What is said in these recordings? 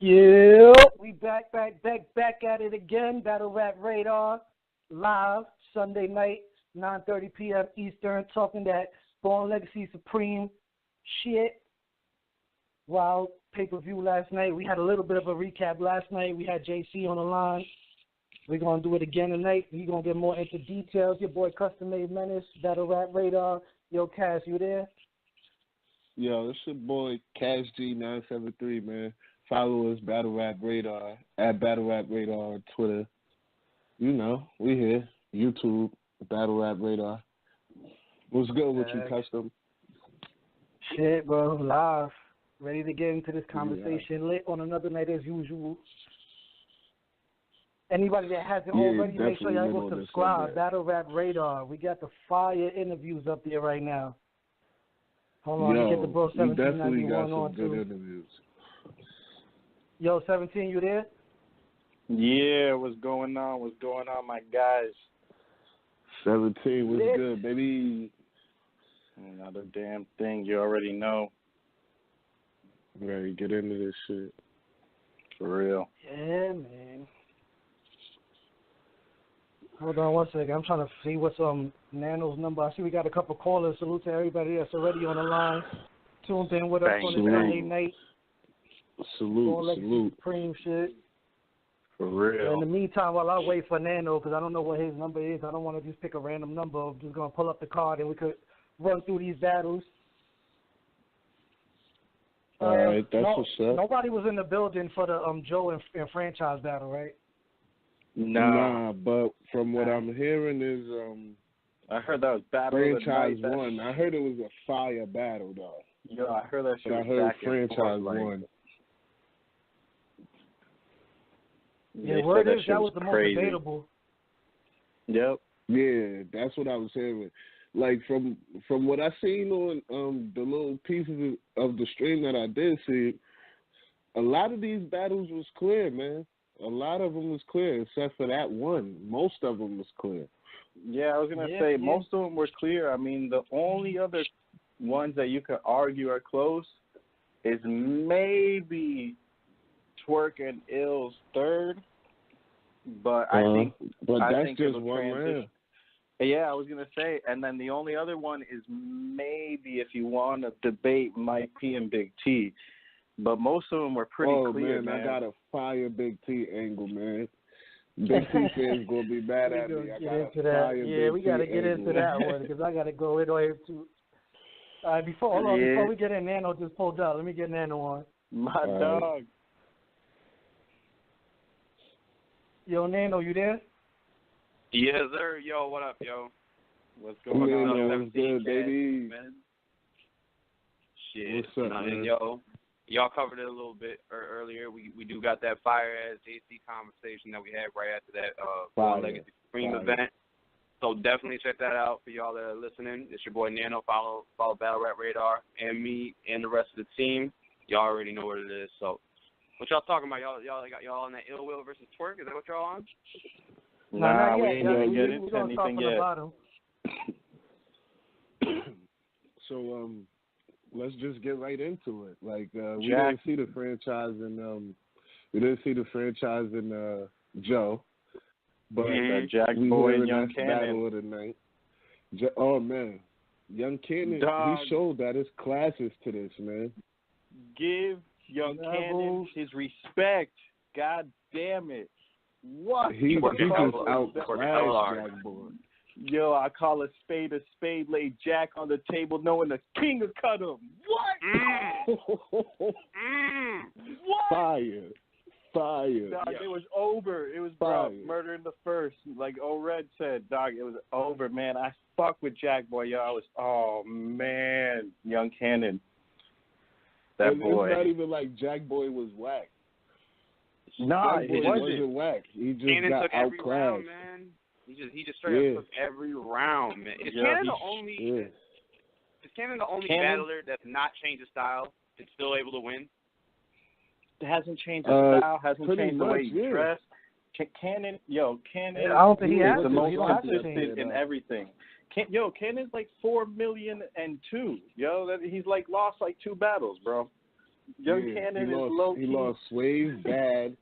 Yeah, we back at it again. Battle Rap Radar, live Sunday night, 9:30 p.m. Eastern, talking that Born Legacy Supreme shit. Wild pay-per-view last night. We had a little bit of a recap last night. We had JC on the line. We're going to do it again tonight. We're going to get more into details. Your boy Custom Made Menace, Battle Rap Radar. Yo, Cass, you there? Yo, it's your boy Cash G973, man. Follow us, Battle Rap Radar, at Battle Rap Radar on Twitter. You know, we here. YouTube, Battle Rap Radar. What's good with you, Custom? Shit, bro, live. Ready to get into this conversation, lit on another night as usual. Anybody that hasn't already, make sure y'all go subscribe. Battle Rap Radar. We got the fire interviews up there right now. Hold on, let me get the bro 1791 on too. Interviews. Yo, 17, you there? Yeah, what's going on? What's going on, my guys? 17, what's good, baby? Another damn thing, you already know. Ready to get into this shit. For real. Yeah, man. Hold on one second. I'm trying to see what's Nano's number. I see we got a couple callers. Salute to everybody that's already on the line. Tuned in with us on the Sunday night. Salute. Supreme shit. For real. In the meantime, while I wait for Nano, because I don't know what his number is, I don't want to just pick a random number. I'm just going to pull up the card and we could run through these battles. All right, that's what's up. Nobody was in the building for the Joe and franchise battle, right? Nah, but from what I'm hearing is I heard that was battle franchise won. I heard it was a fire battle though. Yo, I heard that shit. I heard franchise won. Yeah, word is that was the most debatable. Yep. Yeah, that's what I was hearing. Like from what I seen on the little pieces of the stream that I did see, a lot of these battles was clear, man. A lot of them was clear, except for that one. Most of them was clear. Yeah, I was gonna say most of them were clear. I mean, the only other ones that you could argue are close is maybe Twerk and Ill's third, but I think just one round. Yeah, I was gonna say, and then the only other one is maybe if you want to debate Mike P and Big T, but most of them were pretty clear. Man, I got a fire Big T angle, man. Big T fans gonna be mad at me. I got a fire Big T angle. We gotta get into that one because I gotta go in here too. Before we get in, Nano just pulled out. Let me get Nano on. My dog. Yo, Nano, you there? Yes, sir. Yo, what up, yo? What's going on? What's good, baby? Man. Shit. What's up, man? Yo, y'all covered it a little bit earlier. We do got that fire-ass JC conversation that we had right after that Born Legacy Supreme event. So definitely check that out for y'all that are listening. It's your boy Nano. Follow Battle Rap Radar and me and the rest of the team. Y'all already know what it is. So what y'all talking about? Y'all got y'all on that Ill Will versus Twerk? Is that what y'all on? Nah, we ain't gonna get into anything yet. So let's just get right into it. Like we didn't see the franchise in Joe, but Jack Boy and Young Cannon battle of the night. Oh man, Young Cannon, he showed that his classes to this, man. Give Young Cannon his respect. God damn it. What? He just outclassed Jack Boy. Yo, I call a spade, lay Jack on the table knowing the king would cut him. What? What? Fire. Dog, it was over. It was, bro, murder in the first. Like O-Red said, dog, it was over, man. I fuck with Jack Boy, yo. Oh, man. Young Cannon. That boy. It's not even like Jack Boy was whack. Nah, it wasn't whack. He just Cannon got took every outclassed. round, man. He just straight up took every round, man. Is Cannon the only battler that's not changed his style and still able to win? It hasn't changed his style, hasn't changed the way he dressed. Cannon, I don't think he has the to. most He don't have to consistent in everything. Cannon's like 4,000,002. He's like lost like 2 battles, bro. Cannon is low key. He lost Swave bad,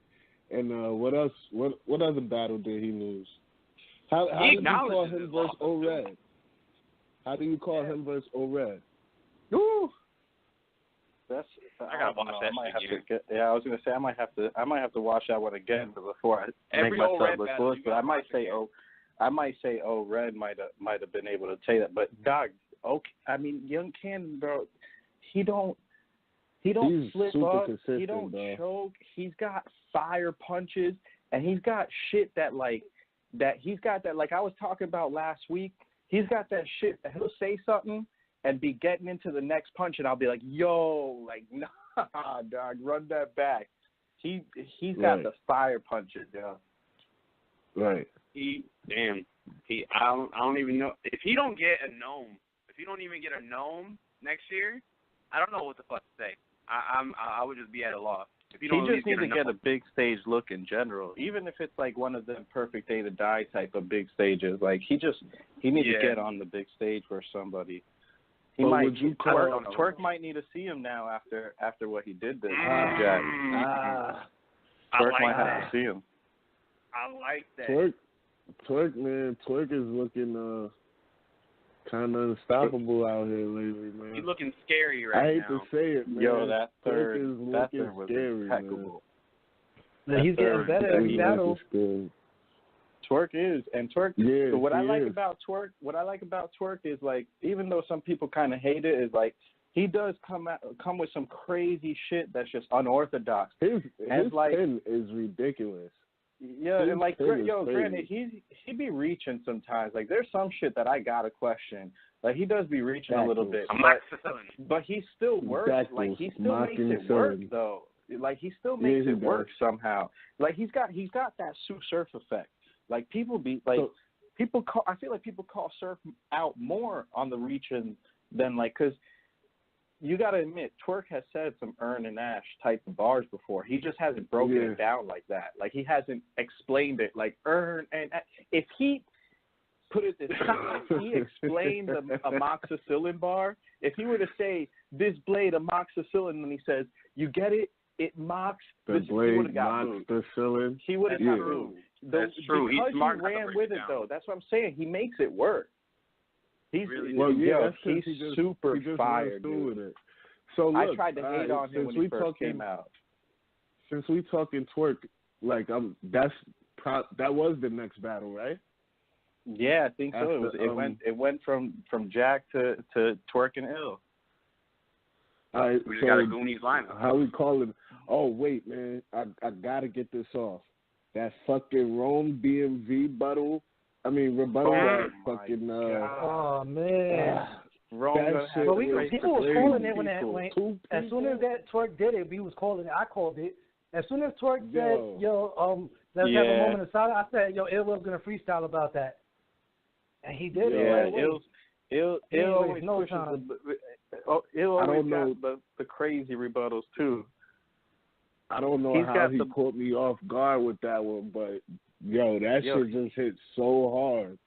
and what else? What other battle did he lose? How did you call him versus O-Red? How do you call him versus O-Red? Ooh. I gotta watch that. I was gonna say I might have to watch that one again before I make myself look foolish. But I might say O-Red might have been able to say that. But dog, okay, I mean, Young Cannon, bro, he don't slip up, he don't choke. He's got fire punches, and he's got shit that like I was talking about last week. He's got that shit that he'll say something and be getting into the next punch, and I'll be like, yo, like, nah, dog, run that back. He's got the fire punches, yeah. Right. I don't even know if he don't get a gnome. If he don't even get a gnome next year, I don't know what the fuck to say. I would just be at a loss. If he just needs to get a big stage look in general, even if it's like one of the Perfect Day to Die type of big stages. Like he needs to get on the big stage for somebody. Twerk might need to see him now after what he did to Jack. Twerk might have to see him. I like that. Twerk, man, Twerk is looking kind of unstoppable out here lately, man. He's looking scary right now. I hate to say it, man. Yo, that third was scary, impeccable. Man. He's getting better every battle. Twerk is, and Twerk. Yeah, so what I like about Twerk is like, even though some people kind of hate it, is like he does come with some crazy shit that's just unorthodox. His pen is ridiculous. Yeah, and like, granted, he be reaching sometimes. Like, there's some shit that I gotta question. Like, he does be reaching a little bit, but he still works. Exactly. Like, he still makes it work, though. Like, he still makes it work somehow. Like, he's got that Sue Surf effect. Like, I feel like people call Surf out more on the reaching than, like, because you got to admit, Twerk has said some Earn and Ash type of bars before. He just hasn't broken it down like that. Like, he hasn't explained it like Earn and Ash. If he put it this time, if he explained the amoxicillin bar, if he were to say, this blade amoxicillin, and he says, you get it? It mocks the blade amoxicillin. He would have got booed. That's true. Because he's smart he ran with it, though. That's what I'm saying. He makes it work. He's really he's super fired, dude. With it. So look, I tried to hate on him when he first came out. Since we talking Twerk, like that was the next battle, right? Yeah, I think so. It went from Jack to Twerk and Ill. All right, we just got a Goonies lineup. How we call it? Oh wait, man, I gotta get this off. That fucking Rome DMV rebuttal. That fucking. Oh man. People was calling it when as soon as that Twerk did it, we was calling it. I called it. As soon as Twerk said, let's have a moment of silence, I said, Ill was gonna freestyle about that, and he did it. Ill always pushes Ill always got the crazy rebuttals too. I don't know how he caught me off guard with that one, but that shit just hit so hard.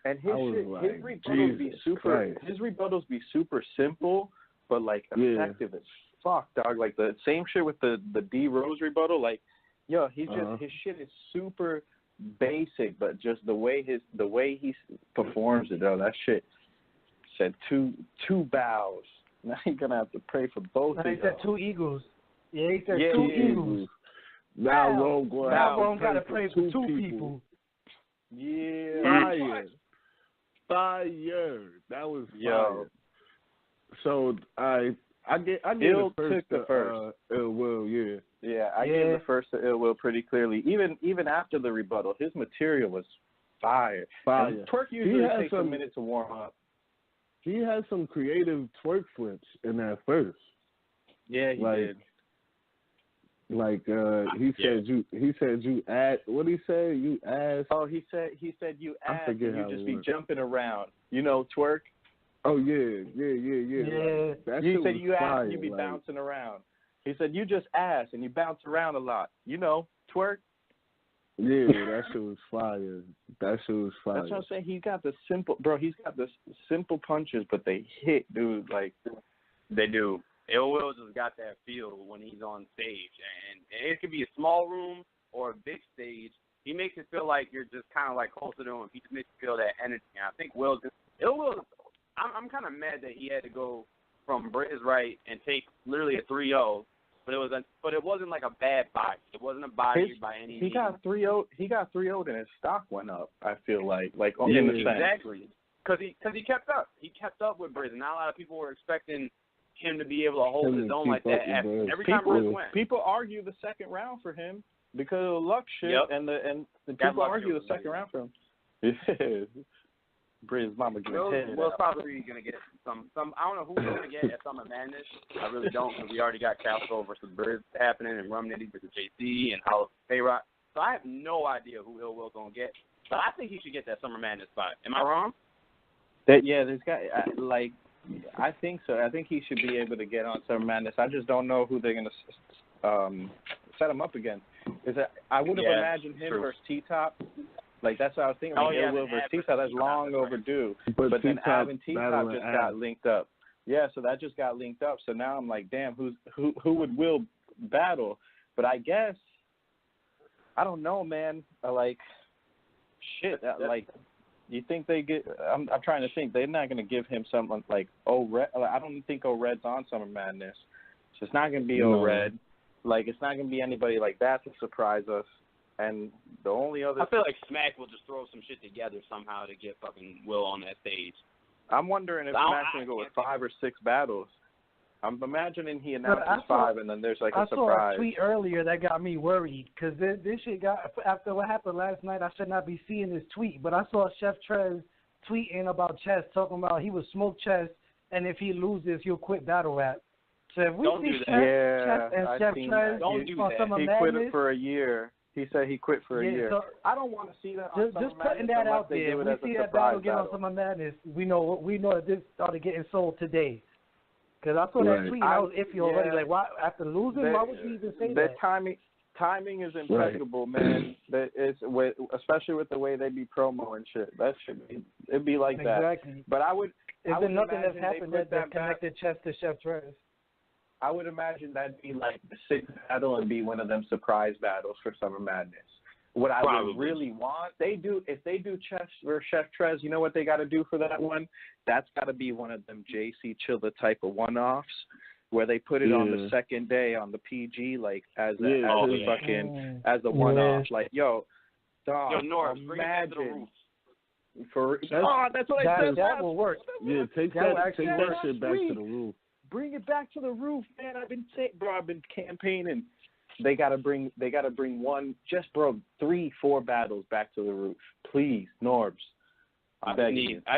And his rebuttals be super simple, but like effective as fuck, dog. Like the same shit with the D Rose rebuttal. Like, his shit is super basic, but just the way he performs it, though, that shit said two bows. Now you're gonna have to pray for both. He said 2 eagles. Yeah, he said 2 eagles. Now Rome got to pray for 2 people. Yeah, fire. That was fire. So I gave Ill the first took the first. Ill Will, I gave the first to Ill Will pretty clearly. Even after the rebuttal, his material was fire. And Twerk usually takes a minute to warm up. He had some creative twerk flips in that first. Yeah, he did. Like he said you add, what did he say? You ass. Oh, he said you ass and you just be jumping around. Twerk. Oh yeah. He said you ass and you be bouncing around. He said you just ass and you bounce around a lot. Twerk. Yeah, that shit was fire. That's what I'm saying. He's got the simple punches, but they hit, dude. Like, they do. Ill Will just got that feel when he's on stage, and it could be a small room or a big stage. He makes it feel like you're just kind of like closer to him. He just makes you feel that energy. And I think Ill Will. I'm kind of mad that he had to go from Brit is Right and take literally a 3-0, but it wasn't like a bad body. It wasn't a body by any means. He got 3-0. He got 3-0 and his stock went up. I feel like yeah, in the exactly. Because he kept up. He kept up with Briz. Not a lot of people were expecting him to be able to hold his own like that. Every time Briz went. People argue the second round for him because of the luck shit, and the people argue the second round for him. Yeah. Briz mama getting hit. Will's probably gonna get some. I don't know who he's gonna get at Summer Madness. I really don't, because we already got Castro versus Briz happening, and Rum Nitty versus JC and House Payrock. So I have no idea who Ill Will's gonna get. But I think he should get that Summer Madness spot. Am I wrong? There's got I think so. I think he should be able to get on Summer Madness. I just don't know who they're gonna set him up against. I would have imagined him versus T-Top. Like, that's what I was thinking. Ill Will versus T-Top. That's long overdue. But then Av and T-Top just got linked up. Yeah, so that just got linked up. So now I'm like, damn, who would Will battle? But I guess, I don't know, man. You think they get? I'm trying to think. They're not going to give him someone like O-Red. I don't think O-Red's on Summer Madness. So it's not going to be O-Red. Like, it's not going to be anybody like that to surprise us. And the only other... I feel like Smack will just throw some shit together somehow to get fucking Will on that stage. I'm wondering if Smack's going to go with 5 or 6 battles. I'm imagining he announces 5 and then there's like a surprise. I saw a tweet earlier that got me worried because this shit got... After what happened last night, I should not be seeing this tweet, but I saw Chef Trez tweeting about Chess, talking about he would smoke Chess, and if he loses, he'll quit battle rap. So if we see Chess and Chef Trez on Summer Madness... He quit it for a year. He said he quit for a year. So I don't want to see that on Summer just putting that out there. We see that battle get on Summer Madness. We know that this started getting sold today. Because I saw that tweet, I was iffy already. Like, why after losing? Why would you even say that? Timing is impeccable, man. That especially with the way they be promo and shit. That should be it'd be like that. But I would. Is there nothing that's happened that connected Chess to Chef Trez? I would imagine that'd be like the 6th battle and be one of them surprise battles for Summer Madness. What I would really want, if they do Chess or Chef Trez, you know what they got to do for that one? That's got to be one of them JC Chilla type of one-offs where they put it on the second day on the PG, like as a one-off. Like, yo, dog, Norris, bring it to the roof. That's what I said. That will work. Yeah, take that shit back to the roof. Bring it back to the roof, man. I've been campaigning. They gotta bring 3-4 battles back to the roof, please, Norbs. I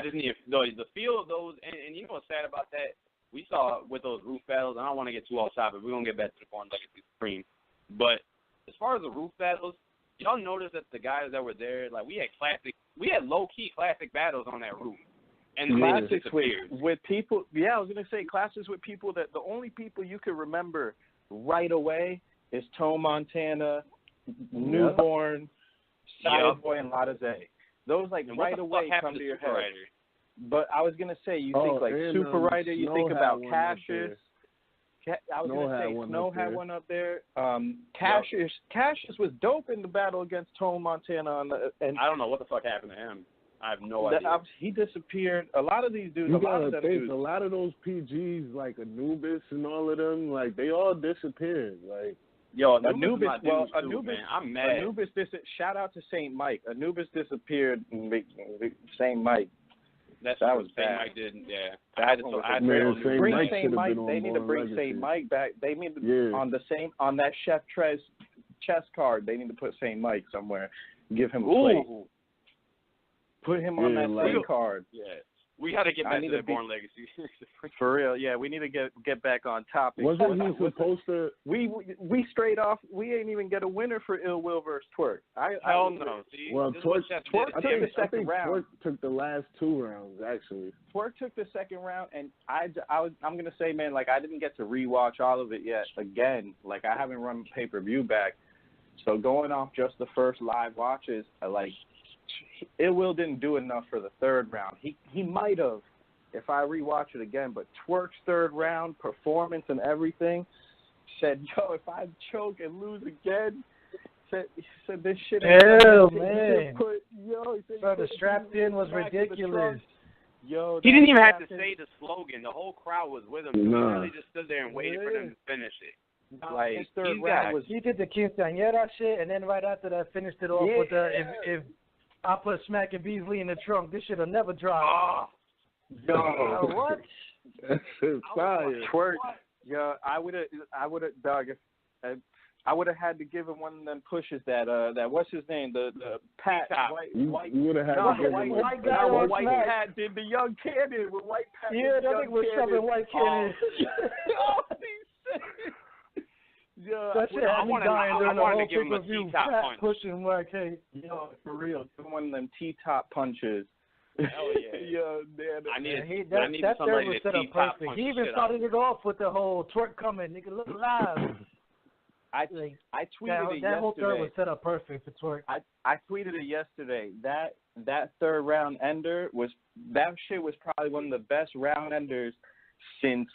just need the feel of those, and you know what's sad about that? We saw with those roof battles. I don't want to get too off topic. We're gonna get back to the Born Legacy Supreme, but as far as the roof battles, y'all notice that the guys that were there, like we had low key classic battles on that roof. And classics with people. Yeah, I was gonna say classics with people that the only people you could remember right away is Tone Montana, Newborn, Sideboy, and Lotta Zay. Those right away come to your head. But I was gonna say you think like Super Writer. You think about Cassius. I was gonna say Snow had one up there. Cassius was dope in the battle against Tone Montana. And I don't know what the fuck happened to him. I have no idea. He disappeared. A lot of these dudes, a lot of those PGs, like Anubis and all of them, like they all disappeared. Like, yo, Anubis. I'm mad. Anubis. Shout out to Saint Mike. Anubis disappeared. Saint Mike. That was bad. Saint Mike did. Yeah. Bring Saint Mike. They need to bring Saint Mike back. They need to on that Chef Trez chess card. They need to put Saint Mike somewhere. Give him a place. Put him on that same card. Yeah. We got to get back to the Born Legacy. For real, yeah. We need to get back on topic. Wasn't he supposed to? We straight off. We ain't even get a winner for Ill Will versus Twerk. Hell no. See, well, Twerk took the second round. Twerk took the last 2 rounds actually. Twerk took the second round, and I'm gonna say, man, like I didn't get to rewatch all of it yet. Again, like I haven't run pay-per-view back, so going off just the first live watches, Ill Will didn't do enough for the 3rd round. He might have, if I rewatch it again, but Twerk's third round performance and everything said, yo, if I choke and lose again, he said this shit. Hell, man. So the strapped in was ridiculous. Yo, he didn't even have to say the slogan. The whole crowd was with him. He Nah. really just stood there and waited for them to finish it. Like, his third round was... He did the quinceañera shit, and then right after that finished it off with the, if I put Smack and Beasley in the trunk, this shit'll never drop. Yo. What? That shit fire. Twerk. Yeah, I would have, dog, I would have had to give him one of them pushes that what's his name, the Pat, white, you would have had to give him white guy on white Smack. Pat did the young cannon with white Pat. Yeah, that nigga was shoving white cannon. Yeah, that shit had me dying during the whole pay-per-view. Pat pushing white cannon. Yo, for real, one of them T-top punches. Hell yeah. Yo, man. I need that somebody was to set up T-top perfect. punch He even started it off with the whole Twerk coming. Nigga, look live. I tweeted it yesterday. That whole third was set up perfect for Twerk. I tweeted it yesterday. That third round ender was probably one of the best round enders since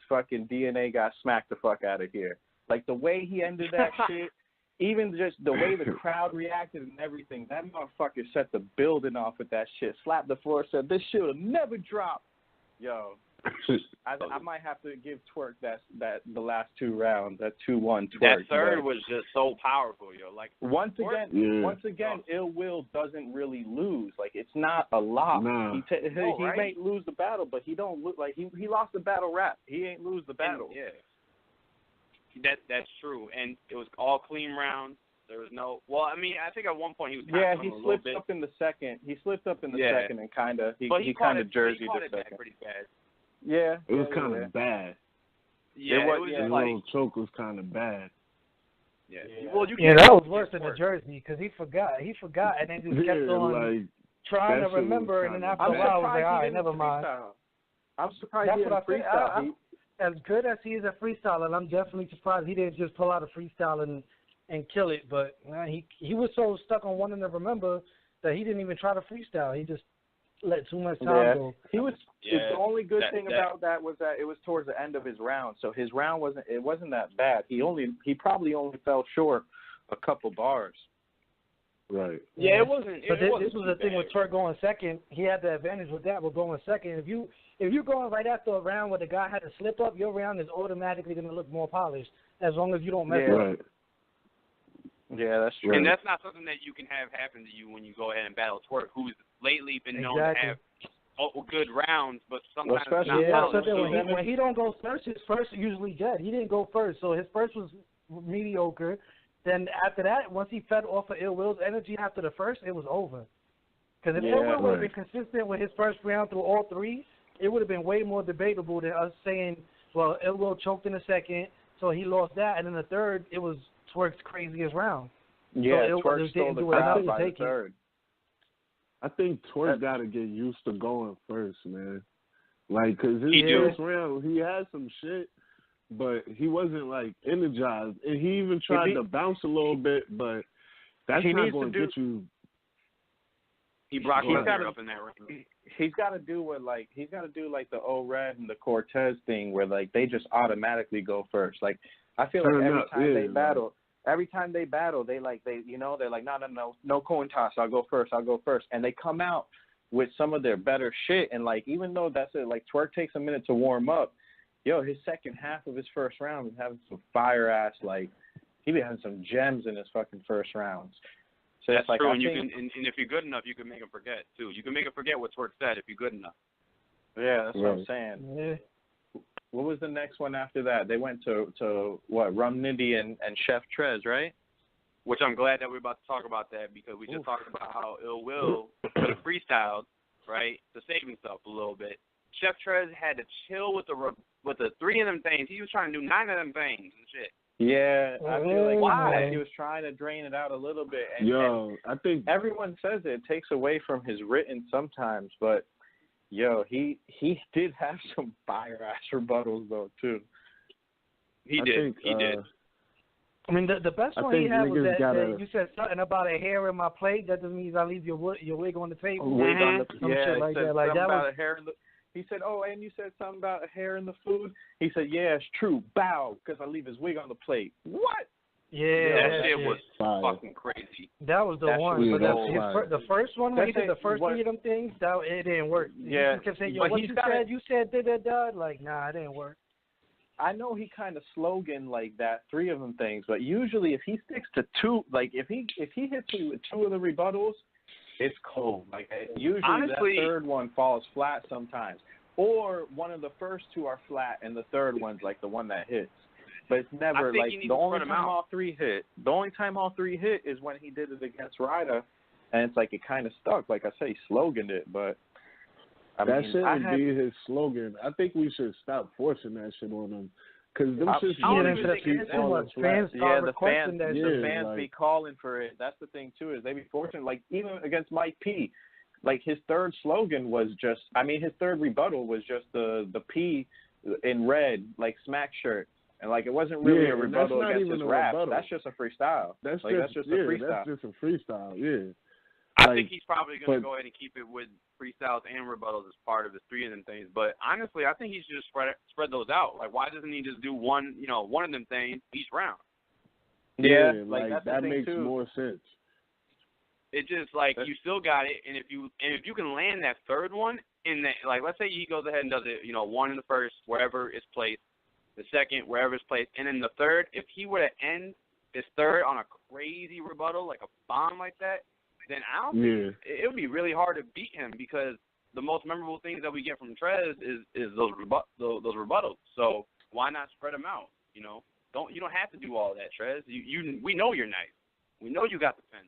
fucking DNA got smacked the fuck out of here. Like the way he ended that shit, even just the way the crowd reacted and everything, that motherfucker set the building off with that shit. Slapped the floor, said this shit will never drop. Yo. I might have to give Twerk that the last two rounds, that 2-1 Twerk. That third was just so powerful, yo. Like once again, Ill Will doesn't really lose. Like it's not a lot. Nah. He may lose the battle, but he don't look like he lost the battle rap. He ain't lose the battle. And, yeah, that's true. And it was all clean rounds. There was no. Well, I mean, I think at one point he was. He slipped up in the second. He slipped up in the second and kind of he kind of jerseyed the second. Pretty bad. Yeah, it was kind of bad. Yeah, it was the just little choke was kind of bad. Yeah. Well, that was worse than the jersey because he forgot, and then just kept on trying to remember, and then after a while, I was like, all right, never mind. I'm surprised he didn't freestyle. As good as he is a freestyler, I'm definitely surprised he didn't just pull out a freestyle and kill it. But he was so stuck on wanting to remember that he didn't even try to freestyle. He just let too much time go. He was. The only good thing about that was that it was towards the end of his round, so his round wasn't that bad. He probably only fell short a couple bars. Right. Yeah, it wasn't. This was the thing with Twerk going second. He had the advantage with that. With going second, if you're going right after a round where the guy had to slip up, your round is automatically going to look more polished as long as you don't mess up. Right. Yeah, that's true. And that's not something that you can have happen to you when you go ahead and battle Twerk, who's lately been known to have good rounds, but sometimes not. When he don't go first, his first usually dead. He didn't go first, so his first was mediocre. Then after that, once he fed off of Ill Will's energy after the first, it was over. Because if Ill Will would have been consistent with his first round through all three, it would have been way more debatable than us saying, well, Ill Will choked in the second, so he lost that, and in the third, it was Twerk's craziest round. Yeah, so Twerk stole the crowd by the third. I think Twerk got to get used to going first, man. Like, because his first round, he had some shit, but he wasn't, like, energized. And he even tried to bounce a little bit, but that's not going to get you. He brought Lesnar up in that round. He's got to do like the O-Red and the Cortez thing where, like, they just automatically go first. Like, I feel like every time they battle, they're like, no coin toss, I'll go first. And they come out with some of their better shit. And, like, even though that's it, like, Twerk takes a minute to warm up, his second half of his first round was having some fire-ass, like, he be having some gems in his fucking first rounds. So that's like, true, and if you're good enough, you can make him forget, too. You can make him forget what Twerk said if you're good enough. Yeah, that's what I'm saying. Yeah. What was the next one after that? They went to what, Rum Nitty and Chef Trez, right? Which I'm glad that we're about to talk about that because we just talked about how Ill Will could have freestyled, right, to save himself a little bit. Chef Trez had to chill with the 3 of them things. He was trying to do 9 of them things and shit. Yeah, I feel like he was trying to drain it out a little bit. And I think everyone says it takes away from his written sometimes, but he did have some fire-ass rebuttals, though, too. He did. I mean, the best one he had was that you said something about a hair in my plate. That doesn't mean I leave your wig on the table. Wig on the shit like that. Like that was. Hair He said, oh, and you said something about hair in the food? He said, yeah, it's true. Bow, because I leave his wig on the plate. What? Yeah, that shit was fucking crazy. That was the one. But the first one, when he did the first three of them things, it didn't work. Yeah. He kept saying, yo, what you said? You said da-da-da. Like, nah, it didn't work. I know he kind of slogan like that, 3 of them things, but usually if he sticks to 2, like if he hits me with 2 of the rebuttals, it's cold. Like usually honestly, that third one falls flat sometimes, or one of the first 2 are flat and the third one's like the one that hits. But it's never like the only time all 3 hit. The only time all 3 hit is when he did it against Ryder, and it's like it kind of stuck. Like I say, he sloganed it, but that shouldn't be his slogan. I think we should stop forcing that shit on him. Because them shit too much. Fans the fans be calling for it. That's the thing too, is they be forcing, like even against Mike P. Like his third slogan was just, his third rebuttal was just the P in red, like smack shirt. And like it wasn't really a rebuttal against his rap. That's just a freestyle. That's just a freestyle. That's just a freestyle, yeah. I think he's probably going to go ahead and keep it with freestyles and rebuttals as part of his 3 of them things. But honestly, I think he should just spread those out. Like, why doesn't he just do one of them things each round? Yeah, like that makes more sense. It just you still got it, and if you can land that third one in that, like let's say he goes ahead and does it, one in the first wherever it's placed, the second wherever it's placed, and then the third, if he were to end his third on a crazy rebuttal like a bomb like that, then I don't think it would be really hard to beat him, because the most memorable things that we get from Trez is those rebuttals. So why not spread them out? You don't have to do all that, Trez. We know you're nice. We know you got the pen.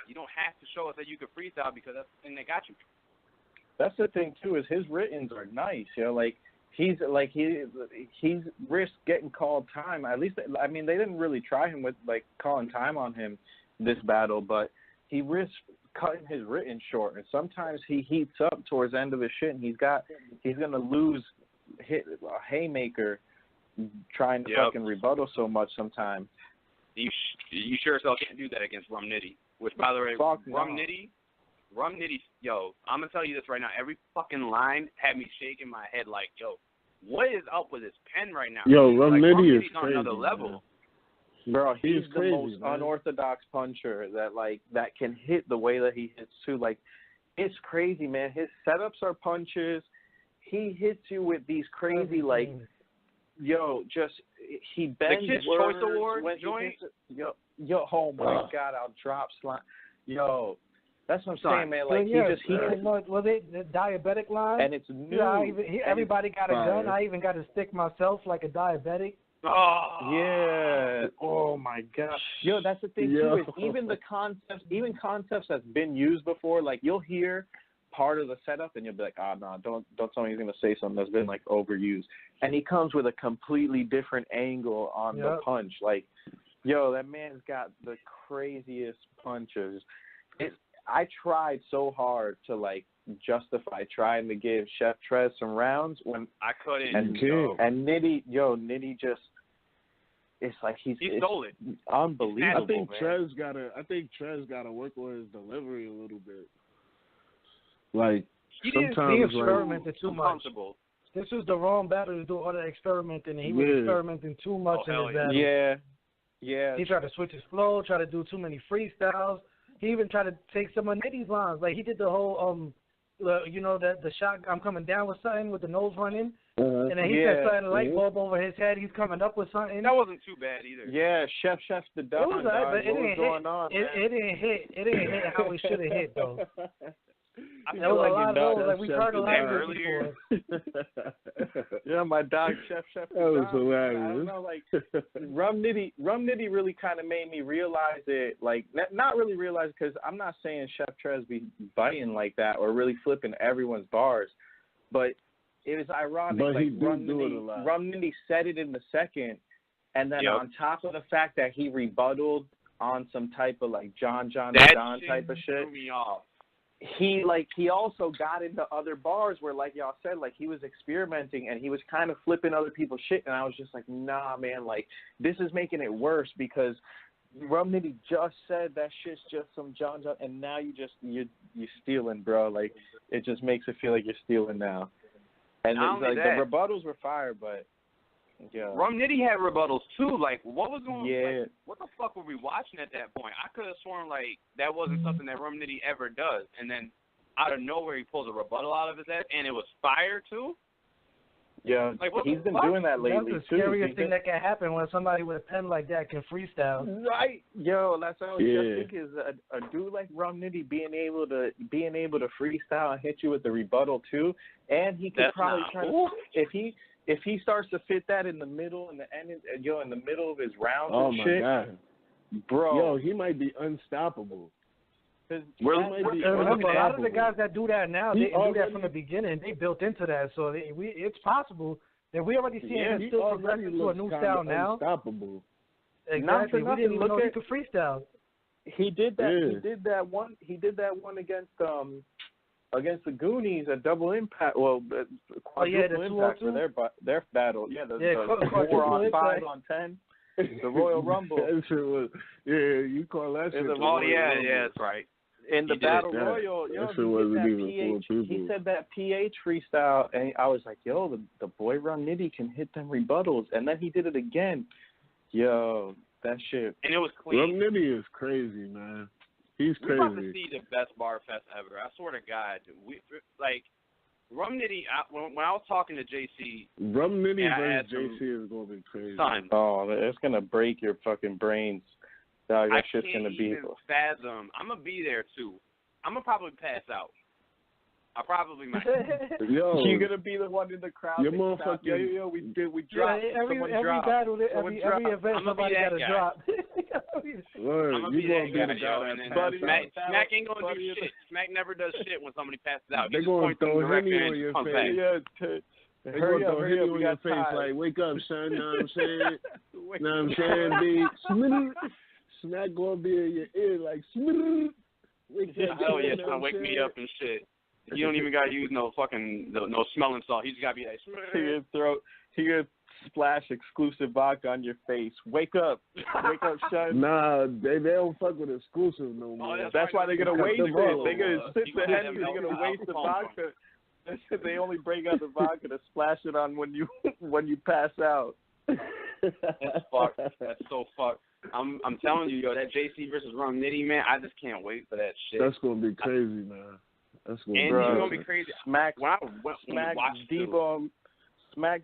You don't have to show us that you can freestyle, because that's the thing that got you. That's the thing too, is his writtens are nice. He's risked getting called time. At least they didn't really try him with calling time on him this battle, but he risked cutting his written short, and sometimes he heats up towards the end of his shit, and he's gonna lose a haymaker trying to fucking rebuttal so much sometimes. You sure as hell can't do that against Rum Nitty. Which, by the way, Rum Nitty, yo, I'm gonna tell you this right now. Every fucking line had me shaking my head like, yo, what is up with his pen right now? Yo, Rum Nitty is on crazy, another level. Man. Bro, he's the crazy, most unorthodox puncher that can hit the way that he hits too. Like, it's crazy, man. His setups are punches. He hits you with these crazy he bends the Kids words Choice Award when joint. Oh my God, I'll drop slime. Yo, that's what I'm saying, man. Like was it the diabetic line? And it's new. Everybody got a gun. I even got to stick myself like a diabetic. Oh yeah! Oh my gosh! Yo, that's the thing too. Is even concepts that's been used before. Like you'll hear part of the setup and you'll be like, no, don't tell me he's gonna say something that's been overused. And he comes with a completely different angle on the punch. Like, yo, that man's got the craziest punches. I tried so hard to justify trying to give Chef Trez some rounds when I couldn't. And Nitty just, it's like he stole it. Unbelievable. I think Trez gotta work on his delivery a little bit. He experimented too much. This was the wrong battle to do all that experimenting, and he was experimenting too much in his battle. Yeah. He tried to switch his flow, tried to do too many freestyles. He even tried to take some of Nitty's lines. Like he did the whole the shot, I'm coming down with something with the nose running. And then he said something, light bulb over his head. He's coming up with something. That wasn't too bad either. Yeah, Chef the Dog. It was alright, but it didn't hit. It didn't hit how it should have hit though. There was a lot of those. We've heard a lot of earlier. Yeah, my dog Chef. That was hilarious. I don't know, Rum Nitty really kind of made me realize it. Not really realize, because I'm not saying Chef Trez be biting like that or really flipping everyone's bars, but it was ironic. But he Rum do it a lot. Rum Nitty said it in the second, and then on top of the fact that he rebutted on some type of John Don type of shit. Threw me off. He also got into other bars where, like y'all said, he was experimenting and he was kind of flipping other people's shit, and I was just like, nah, man, this is making it worse, because Rum Nitty just said that shit's just some John, and now you're stealing, bro. It just makes it feel like you're stealing now. And not only like that, the rebuttals were fire, but yeah. Rum Nitty had rebuttals too. Like, what was going on? Yeah. Like, what the fuck were we watching at that point? I could have sworn like that wasn't something that Rum Nitty ever does. And then out of nowhere, he pulls a rebuttal out of his ass, and it was fire too. Yeah, like, he's been doing that lately That's the scariest thing that can happen when somebody with a pen like that can freestyle. Right, yo, that's what I was just thinking. Is a dude like Rum Nitty being able to freestyle and hit you with the rebuttal too, and he could probably try to if he starts to fit that in the middle and the end, in the middle of his rounds and shit. Oh my God, bro, yo, he might be unstoppable. Remember, a lot of the guys that do that now, they do that from the beginning. They built into that, so it's possible that we already see him still progressing to a new style now. Unstoppable. Exactly. We didn't even know he could freestyle. He did that. Yeah. He did that one against the Goonies at Double Impact. Well, quadruple impact for their battle. Yeah, the 4-on-5 on 10. The Royal Rumble. That shit was, you call that shit. That's right. In the Battle Royal, he said that PH freestyle, and I was like, yo, the boy Rum Nitty can hit them rebuttals, and then he did it again. Yo, that shit. And it was clean. Rum Nitty is crazy, man. He's crazy. We're about to see the best bar fest ever. I swear to God. Rum Nitty, when I was talking to JC. Rum Nitty versus JC is going to be crazy. Son, it's going to break your fucking brains. Dog, that shit's going to be. I can't even fathom. I'm going to be there, too. I'm going to probably pass out. I probably might. Yo, you're going to be the one in the crowd. Your motherfucking. We dropped. Every battle, every event, somebody got to drop. Word, I'm going to be that guy, yo. Smack ain't going to do shit. Smack never does shit when somebody passes out. They're going to throw Henny on your face. They're going to throw Henny on your face like, wake up, son, know what I'm saying? Know what I'm saying, big? Smack going to be in your ear like, hell yeah, son, wake me up and shit. You don't even got to use no fucking, no smelling salt. You just got to be like, he gonna splash exclusive vodka on your face. Wake up, son. Nah, they don't fuck with exclusive no more. That's why they're gonna waste it. They're gonna sip the Henny. They're gonna waste the vodka. They only bring out the vodka to splash it on when you pass out. That's fucked. That's so fucked. I'm telling you, yo, that JC versus Rum Nitty, man, I just can't wait for that shit. That's gonna be crazy, man. That's gonna be crazy. Smack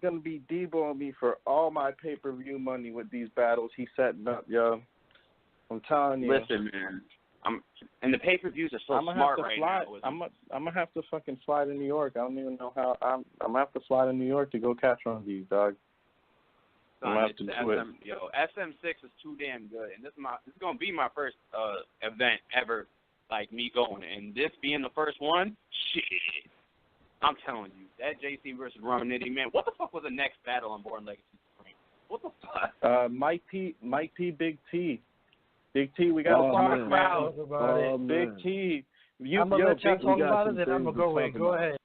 gonna be Debo me for all my pay-per-view money with these battles he's setting up, yo. I'm telling you. Listen, man. And the pay-per-views are so smart right now. I'm gonna have to fucking fly to New York. I don't even know how. I'm gonna have to fly to New York to go catch one of these, dog. I'm gonna have to do it. Yo, SM6 is too damn good, and this is gonna be my first event ever. Like me going, and this being the first one, shit. I'm telling you, that JC versus Rum Nitty, man. What the fuck was the next battle on Born Legacy Supreme? What the fuck? Mike P, Big T, we got to talk about it. Big T, I'm gonna let y'all talk about it, then I'm gonna go away. Go ahead.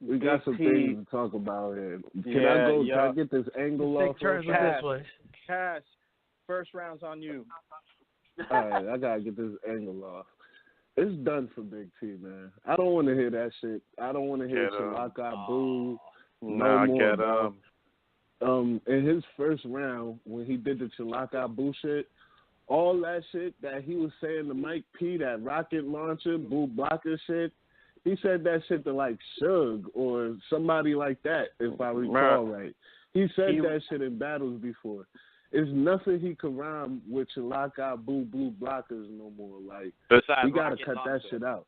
We got some things to talk about here. Can I get this angle off? Cash, first round's on you. All right, I gotta get this angle off. It's done for Big T, man. I don't want to hear that shit. I don't want to hear Chalaka Boo no more. In his first round, when he did the Chalaka Boo shit, all that shit that he was saying to Mike P, that rocket launcher, Boo blocker shit, he said that shit to like Suge or somebody like that, if I recall right. He said that shit in battles before. It's nothing he can rhyme with Chalaka Boo Blue blockers no more. Like, we gotta cut that shit out.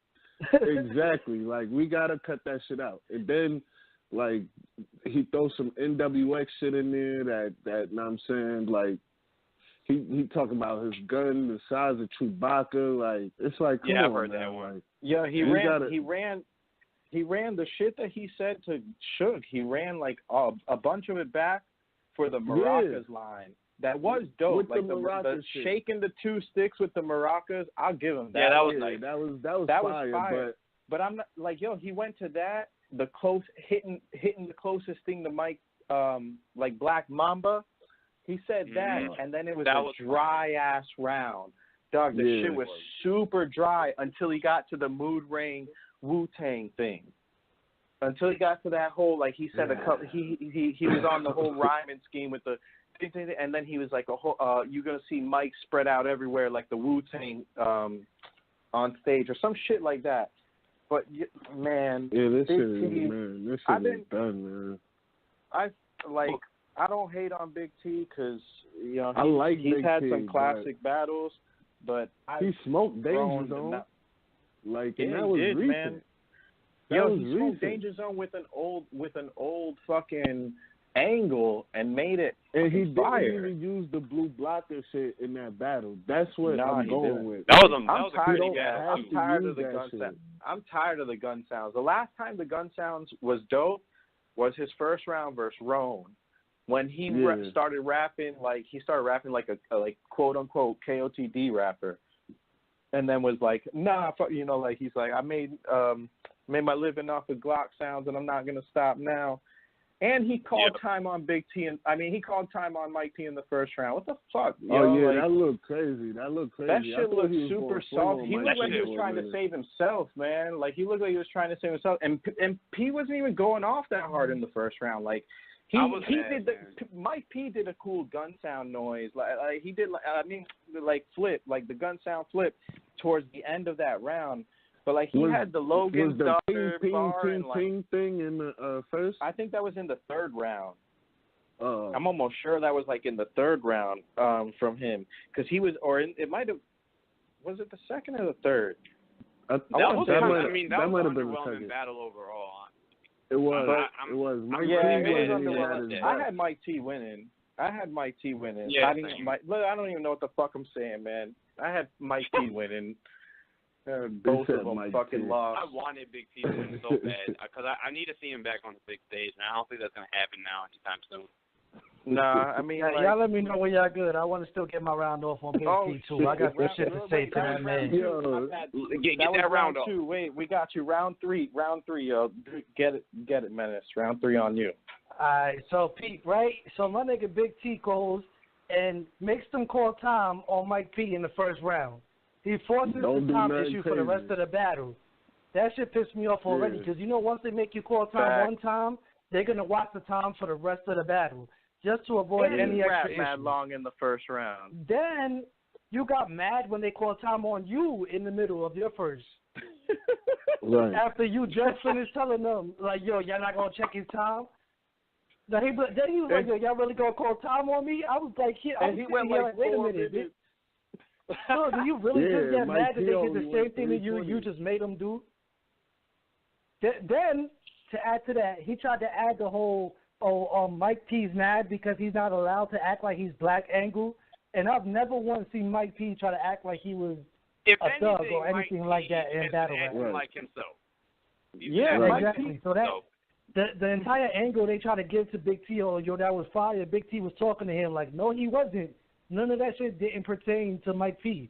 Exactly. Like, we gotta cut that shit out. And then, like, he throws some NWX shit in there that know what I'm saying, like, he talking about his gun the size of Chewbacca. Like, it's like, come on, I've heard man. that one. Like, yeah, he ran the shit that he said to Suge. He ran like a bunch of it back for the maracas line. That was dope. With like the shaking the two sticks with the maracas, I'll give him that. Yeah, that was nice. That was fire. But I'm not like, yo, he went to that, the close hitting the closest thing to Mike, like Black Mamba. He said that, and then it was a dry ass round. Dog, the shit was super dry until he got to the Mood Ring Wu-Tang thing. until he got to that whole, like he said, he was on the whole rhyming scheme with the, and then he was like, you're gonna see Mike spread out everywhere like the Wu-Tang on stage or some shit like that. But man, this shit is done, man. I don't hate on Big T because he's had some classic battles, but he smoked Danger Zone. And that was recent. Man. He smoked Danger Zone with an old fucking angle and made it. And he didn't even use the blue blocker shit in that battle. That's what I'm going with. I'm tired of the gun sounds. I'm tired of the gun sounds. The last time the gun sounds was dope was his first round versus Roan. When he started rapping like a quote unquote KOTD rapper, and then was like, nah, like he's like, I made my living off of Glock sounds, and I'm not gonna stop now. And he called time on Big T, he called time on Mike T in the first round. What the fuck? That looked crazy. That shit looked super soft. He looked like he was trying to save himself, man. Like he looked like he was trying to save himself, and P wasn't even going off that hard in the first round. Like. Mike P did a cool gun sound noise. Like he did, flip, like the gun sound flip towards the end of that round. But like he had the Logan's daughter bar and ping thing in the first. I think that was in the third round. I'm almost sure that was like in the third round from him because he was, it might have. Was it the second or the third? That might have been an underwhelming battle overall. It was. I had Mike T winning. Yeah, I don't even know what the fuck I'm saying, man. I had Mike T winning. Both of them fucking lost. I wanted Big T to win so bad because I need to see him back on the big stage, and I don't think that's gonna happen now anytime soon. Nah, y'all let me know when y'all good. I want to still get my round off on Big T too. I got some shit to say to that man. Get that round off. Wait, we got you. Round three, yo. Get it, Menace. Round 3 on you. Alright, so Pete, right? So my nigga Big T goes and makes them call time on Mike P in the first round. He forces the time issue for the rest of the battle. That shit pissed me off already because once they make you call time one time, they're gonna watch the time for the rest of the battle. Just to avoid any extra issues. Mad long in the first round. Then you got mad when they called time on you in the middle of your first. Right. After you just finished telling them, like, yo, y'all not going to check his time? Then he was like, yo, y'all really going to call time on me? I was like, he went like, wait a minute. So do you really just get mad that they did the same thing that you just made them do? Then, to add to that, he tried to add the whole, Mike P's mad because he's not allowed to act like he's black angle. And I've never once seen Mike P try to act like he was a thug or anything like that in battle rap. Like himself. Exactly. So that the entire angle they try to give to Big T, that was fire. Big T was talking to him like, no, he wasn't. None of that shit didn't pertain to Mike P.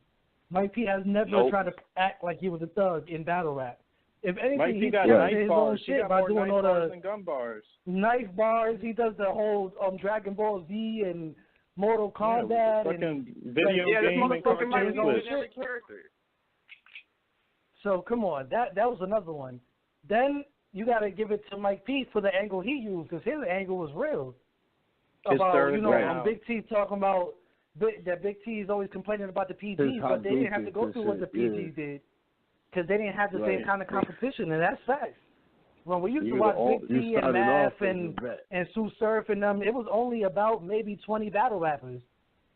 Mike P has never tried to act like he was a thug in battle rap. If anything, he got his own shit by doing all the gun bars. Knife bars. He does the whole Dragon Ball Z and Mortal Kombat and video game and cartoon character. So come on, that was another one. Then you got to give it to Mike P for the angle he used because his angle was real. About Big T talking about that Big T is always complaining about the PG, but they didn't have to go through what the PG did. Because they didn't have the same kind of competition, and that's facts. When we used to watch Big T and Math and Sue Surf and them, it was only about maybe 20 battle rappers.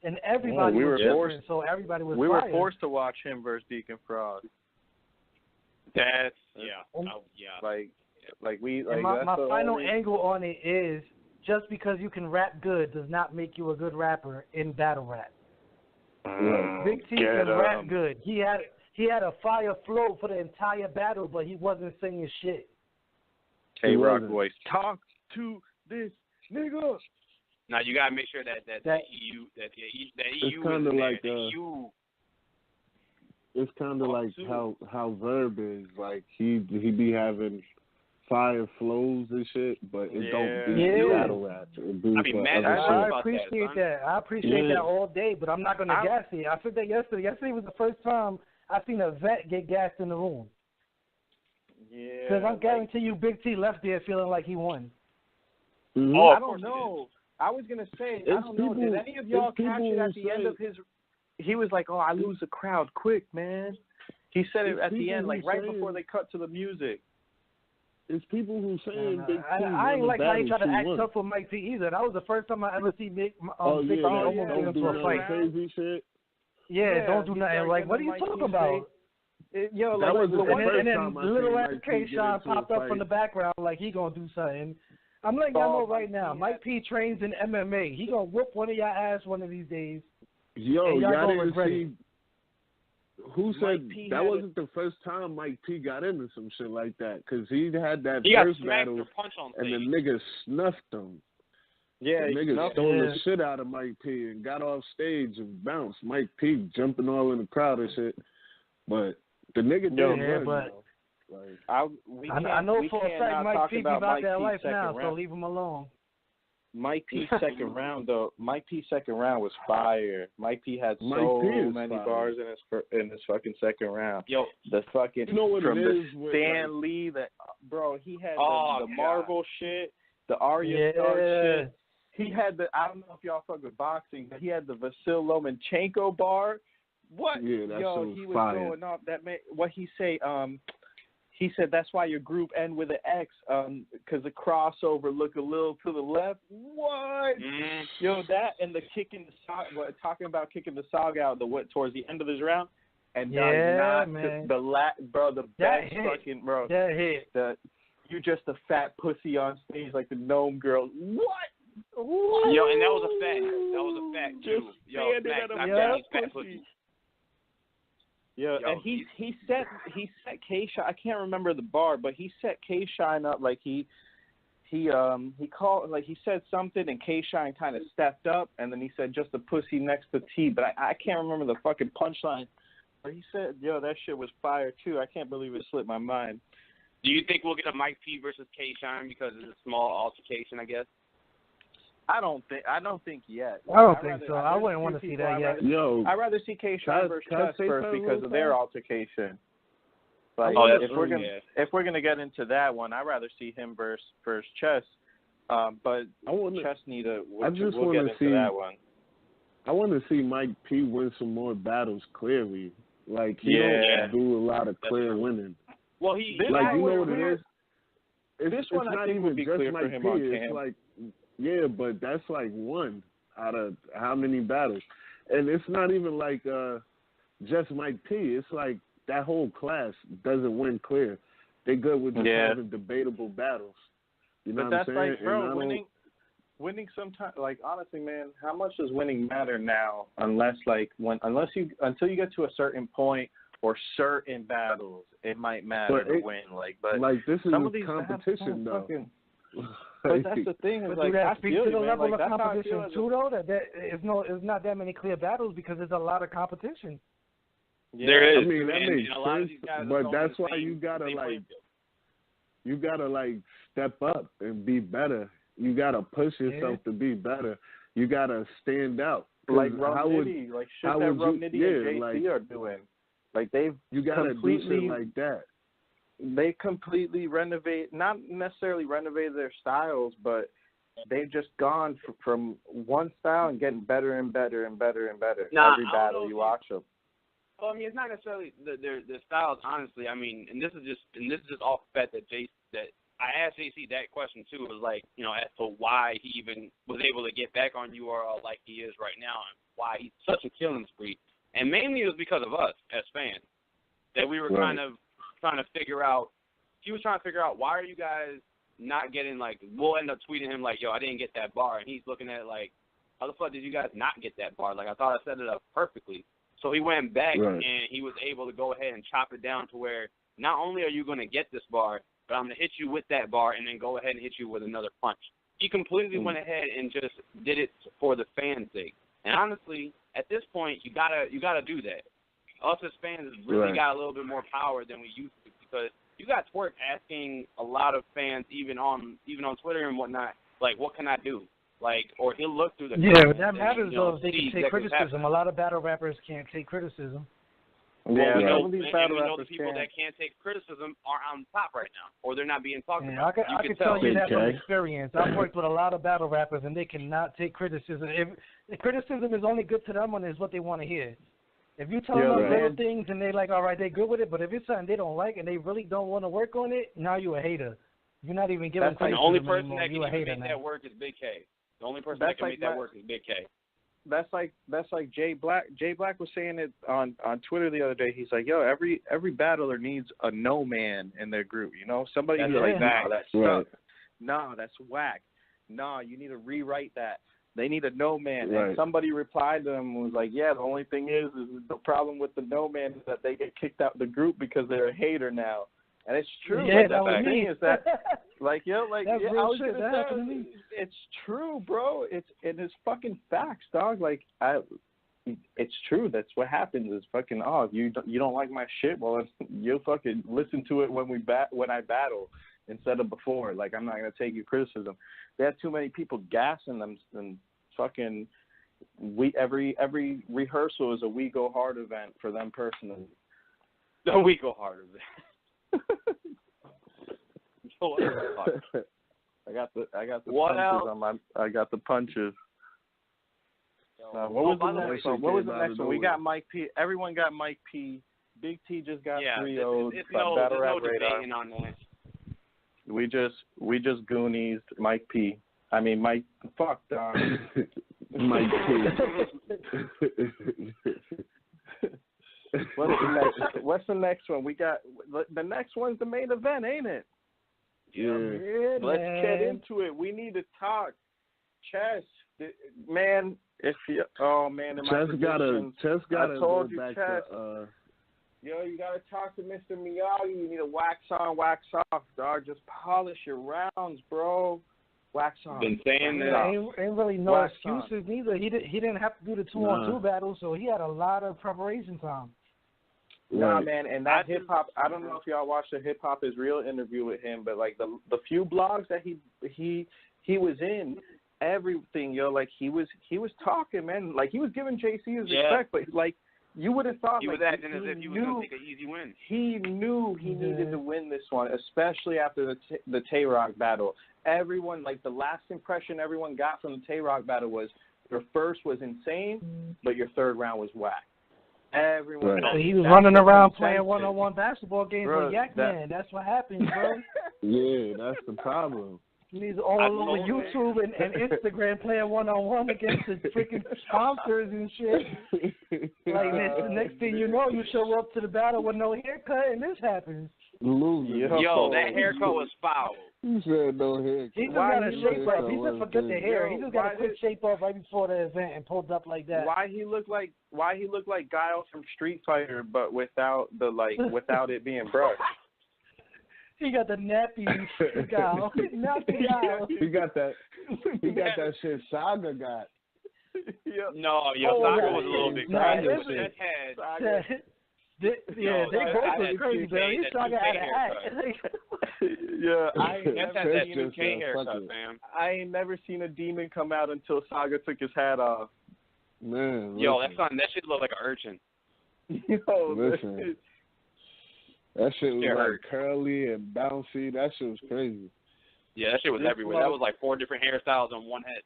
And everybody was different, so everybody was We were forced to watch him versus Deacon Frog. That's, my final angle on it is just because you can rap good does not make you a good rapper in battle rap. Big T can rap good. He had a fire flow for the entire battle, but he wasn't saying shit. K-Rock voice. Talk to this nigga. Now you gotta make sure that EU it's kind of like it's kind of like how Verb is like he be having fire flows and shit, but it don't be battle rap. I appreciate that. I appreciate that all day, but I'm not gonna gas it. I said that yesterday. Yesterday was the first time I seen a vet get gassed in the room. Because I guarantee you, Big T left there feeling like he won. Mm-hmm. Oh, I don't know. I was gonna say, I don't know. Did any of y'all catch it at the end of his? He was like, "Oh, I lose the crowd quick, man." He said it at the end, like right before they cut to the music. It's people who saying Big T. I ain't like how he tried to act won. tough for Mike P either. That was the first time I ever see Big T almost get into a fight. Crazy shit. Yeah, don't do nothing. Like, what are you talking about? Yo, that was and then little ass K-Shine popped up from the background like he gonna do something. I'm letting y'all know right now, Mike P trains in MMA. He gonna whoop one of y'all ass one of these days. Yo, y'all didn't see. Who said that wasn't the first time Mike P got into some shit like that? Because he had that first battle, and the nigga snuffed him. Yeah, the nigga stole the shit out of Mike P and got off stage and bounced. Mike P jumping all in the crowd and shit. But the nigga didn't run. I know for a fact Mike P be about that life now, so leave him alone. Mike P's second round was fire. Mike P had so many bars in his fucking second round. Yo, the fucking from the Stan Lee bro, he had the Marvel shit, the Arya Stark shit. He had I don't know if y'all fuck with boxing, but he had the Vasil Lomachenko bar. What? Yeah, that's he was fire. going off. What he say? He said that's why your group end with an X, because the crossover look a little to the left. What? Yo, that and the kicking the sock. Talking about kicking the sock out towards the end of this round, and man. The best fucking bro. That hit. You just a fat pussy on stage like the gnome girl. What? Yo, and that was a fact. That was a fact too. Yo, fat pussy. Yeah, and he set K-Shine. I can't remember the bar, but he set K-Shine up like he called, like he said something, and K-Shine kind of stepped up, and then he said just a pussy next to T. But I can't remember the fucking punchline. But he said, yo, that shit was fire too. I can't believe it slipped my mind. Do you think we'll get a Mike P versus K-Shine because it's a small altercation? I guess. I don't think yet. I don't think so. I wouldn't want to see that yet. I'd rather see K-Shine versus Chess first because of their altercation. Like, if we're gonna get into that one, I'd rather see him versus Chess. But Chess we'll get into that one. I want to see Mike P win some more battles clearly. Like he don't do a lot of clear winning. Well, you know what it is. It's one not I think even would be just clear Mike for him P. on It's camp. like. Yeah, but that's like one out of how many battles? And it's not even like just Mike P. It's like that whole class doesn't win clear. They good with just having debatable battles. You know what I'm saying? But that's like, bro, winning sometimes. Like honestly, man, how much does winning matter now? Until you get to a certain point or certain battles, it might matter to win. But this is some of these competition though. But that's the thing. But like, do that speak to the level of competition too, though? That it's not that many clear battles because there's a lot of competition. Yeah, there is. I mean, that makes a lot of these sense, guys but that's why you gotta step up and be better. You gotta push yourself to be better. You gotta stand out. Like Rum Nitty, like shit that Rum Nitty and JC are doing. Like you gotta do shit like that. They completely not necessarily renovated their styles, but they've just gone from one style and getting better and better and better and better. Every battle you watch them. Well, I mean, it's not necessarily their styles, honestly. I mean, and this is just off the bat that I asked JC that question too. It was like, as to why he even was able to get back on URL like he is right now, and why he's such a killing spree. And mainly it was because of us as fans that we were kind of trying to figure out. He was trying to figure out, why are you guys not getting, like, we'll end up tweeting him like, yo, I didn't get that bar, and he's looking at it like, how the fuck did you guys not get that bar? Like, I thought I set it up perfectly. So he went back and he was able to go ahead and chop it down to where not only are you going to get this bar, but I'm going to hit you with that bar and then go ahead and hit you with another punch. He completely went ahead and just did it for the fans' sake. And honestly, at this point, you gotta do that. Us as fans really got a little bit more power than we used to, because you got Twerk asking a lot of fans, even on Twitter and whatnot, like, what can I do? Like, or he'll look through the but that matters though if they can take criticism. A lot of battle rappers can't take criticism. Yeah, we know some of these the rappers people that can't take criticism are on top right now, or they're not being talked about. I can tell you that from experience. I've worked with a lot of battle rappers, and they cannot take criticism. If criticism is only good to them when it's what they want to hear. If you tell them little things and they like, all right, they're good with it, but if it's something they don't like and they really don't want to work on it, now you're a hater. You're not even giving criticism. The only person anymore. that can even make that work is Big K. The only person that can make that work is Big K. That's like Jay Black. Jay Black was saying it on Twitter the other day. He's like, yo, every battler needs a no man in their group. You know, somebody who's like, nah, that's sucks. Nah, that's whack. Nah, you need to rewrite that. They need a no man. Right. And somebody replied to them and was like, yeah, the only thing is the problem with the no man is that they get kicked out of the group because they're a hater now. And it's true. Yeah, like, that was me. Is that, like, yo, like, that's yeah, real shit. That happened to me. It's true, bro. It's fucking facts, dog. Like, it's true. That's what happens. Is fucking if you don't like my shit, well, you'll fucking listen to it when I battle instead of before. Like, I'm not gonna take your criticism. They have too many people gassing them, and fucking every rehearsal is a We Go Hard event for them personally. The We Go Hard event. I got the what punches else? on my. I got the punches. What was the next one? What was the next one? We got Mike P. Everyone got Mike P. Big T just got 3-0. There's no debating on that. We just Goonies Mike P. I mean Mike. Fuck, dog. Mike P. What's the next one? We got the next one's the main event, ain't it? Yeah. Let's get into it. We need to talk. Chess, man. If you, in Chess gotta I told go you, back Chess. to. Yo, you gotta talk to Mr. Miyagi. You need to wax on, wax off, dog. Just polish your rounds, bro. Wax on. Been saying that. Ain't really no excuses neither. He didn't have to do the 2-on-2 battle, so he had a lot of preparation time. Nah, man, and that hip hop. I don't know if y'all watched the Hip Hop Is Real interview with him, but like the few blogs that he was in, everything, yo, like he was talking, man, like he was giving JC his respect, but like you would have thought he was acting as if he was gonna take an easy win. He knew he needed to win this one, especially after the Tay-Rock battle. Everyone, like the last impression everyone got from the Tay-Rock battle was your first was insane, but your third round was whack. Everyone. So he was running around playing one-on-one basketball games with Yak Man. That's what happens, bro. Yeah, that's the problem. He's all over YouTube and Instagram playing one-on-one against the freaking sponsors and shit. Like, the next thing you know, you show up to the battle with no haircut, and this happens. Yo, that haircut was foul. You said no haircut. He just got to shape up. He just forgot the hair. He just got to quick shape up right before the event and pulled up like that. Why he looked like Guile from Street Fighter, but without it being brushed. He got the nappy Guile. Nappy Guile. He got that shit Saga got. Saga was a little bit crazy. They both was crazy, man. He's Saga had an act. I ain't never seen a demon come out until Saga took his hat off. Man, that shit looked like an urchin. Listen. That shit was like curly and bouncy. That shit was crazy. Yeah, that shit was everywhere. That was like 4 different hairstyles on one head.